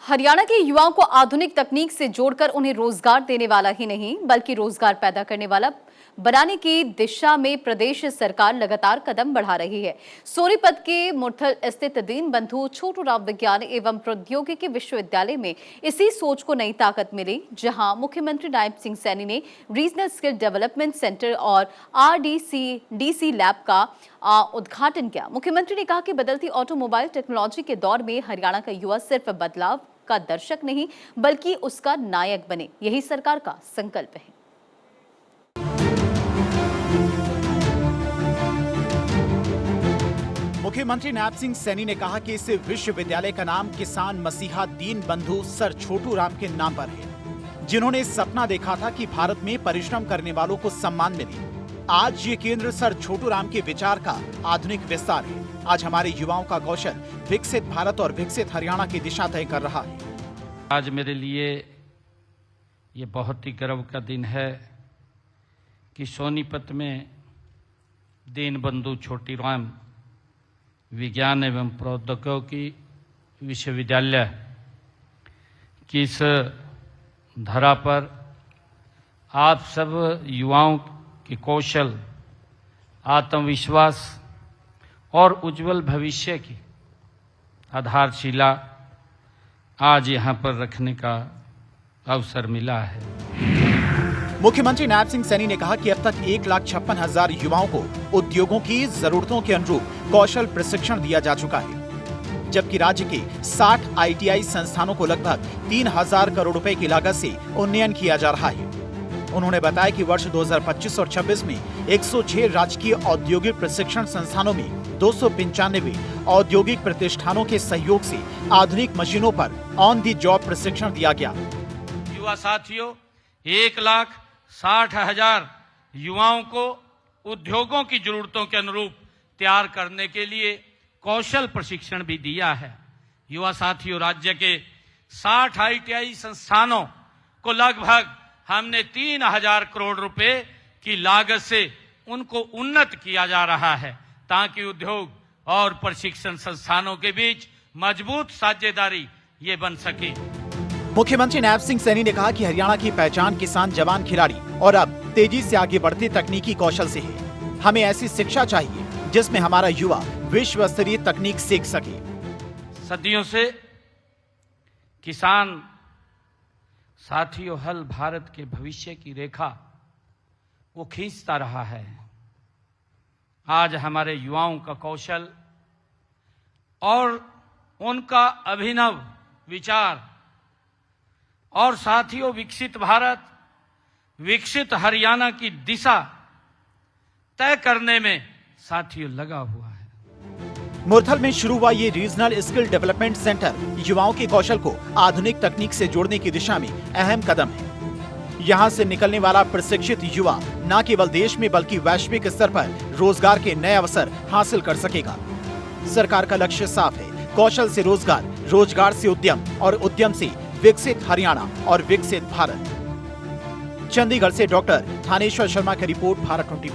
हरियाणा के युवाओं को आधुनिक तकनीक से जोड़कर उन्हें रोजगार देने वाला ही नहीं बल्कि रोजगार पैदा करने वाला बनाने की दिशा में प्रदेश सरकार लगातार कदम बढ़ा रही है। सोनीपत के मुरथल स्थित दीनबंधु छोटूराम विज्ञान एवं प्रौद्योगिकी विश्वविद्यालय में इसी सोच को नई ताकत मिली, जहां मुख्यमंत्री नायब सिंह सैनी ने रीजनल स्किल डेवलपमेंट सेंटर और RDC लैब का उद्घाटन किया। मुख्यमंत्री ने कहा कि बदलती ऑटोमोबाइल टेक्नोलॉजी के दौर में हरियाणा का युवा सिर्फ बदलाव का दर्शक नहीं बल्कि उसका नायक बने, यही सरकार का संकल्प है। मुख्यमंत्री नायब सिंह सैनी ने कहा कि इस विश्वविद्यालय का नाम किसान मसीहा दीनबंधु सर छोटूराम के नाम पर है, जिन्होंने सपना देखा था कि भारत में परिश्रम करने वालों को सम्मान मिले। आज ये केंद्र सर छोटूराम के विचार का आधुनिक विस्तार है। आज हमारे युवाओं का कौशल विकसित भारत और विकसित हरियाणा की दिशा तय कर रहा है। आज मेरे लिए ये बहुत ही गर्व का दिन है कि सोनीपत में दीनबंधु छोटूराम विज्ञान एवं प्रौद्योगिकी विश्वविद्यालय की इस धरा पर आप सब युवाओं के कौशल, आत्मविश्वास और उज्जवल भविष्य की आधारशिला आज यहाँ पर रखने का अवसर मिला है। मुख्यमंत्री नायब सिंह सैनी ने कहा कि अब तक 1,56,000 युवाओं को उद्योगों की जरूरतों के अनुरूप कौशल प्रशिक्षण दिया जा चुका है, जबकि राज्य के 60 ITI संस्थानों को लगभग 3,000 करोड़ रुपए की लागत से उन्नयन किया जा रहा है। उन्होंने बताया कि वर्ष 2025 और 26 में 106 राजकीय औद्योगिक प्रशिक्षण संस्थानों में 295 औद्योगिक प्रतिष्ठानों के सहयोग से आधुनिक मशीनों पर ऑन दी जॉब प्रशिक्षण दिया गया। युवा साथियों, 1,60,000 युवाओं को उद्योगों की जरूरतों के अनुरूप तैयार करने के लिए कौशल प्रशिक्षण भी दिया है। युवा साथियों, राज्य के 60 ITI संस्थानों को लगभग हमने 3,000 करोड़ रुपए की लागत से उनको उन्नत किया जा रहा है, ताकि उद्योग और प्रशिक्षण संस्थानों के बीच मजबूत साझेदारी ये बन सके। मुख्यमंत्री नायब सिंह सैनी ने कहा कि हरियाणा की पहचान किसान, जवान, खिलाड़ी और अब तेजी से आगे बढ़ते तकनीकी कौशल से है। हमें ऐसी शिक्षा चाहिए जिसमें हमारा युवा विश्व स्तरीय तकनीक सीख सके। सदियों से किसान साथियों हल भारत के भविष्य की रेखा वो खींचता रहा है। आज हमारे युवाओं का कौशल और उनका अभिनव विचार और साथियों विकसित भारत, विकसित हरियाणा की दिशा तय करने में साथियों लगा हुआ है। मुरथल में शुरू हुआ ये रीजनल स्किल डेवलपमेंट सेंटर युवाओं के कौशल को आधुनिक तकनीक से जोड़ने की दिशा में अहम कदम है। यहाँ से निकलने वाला प्रशिक्षित युवा न केवल देश में बल्कि वैश्विक स्तर पर रोजगार के नए अवसर हासिल कर सकेगा। सरकार का लक्ष्य साफ है, कौशल से रोजगार, रोजगार से उद्यम और उद्यम से विकसित हरियाणा और विकसित भारत। चंडीगढ़ से डॉक्टर थानेश्वर शर्मा की रिपोर्ट, भारत 24।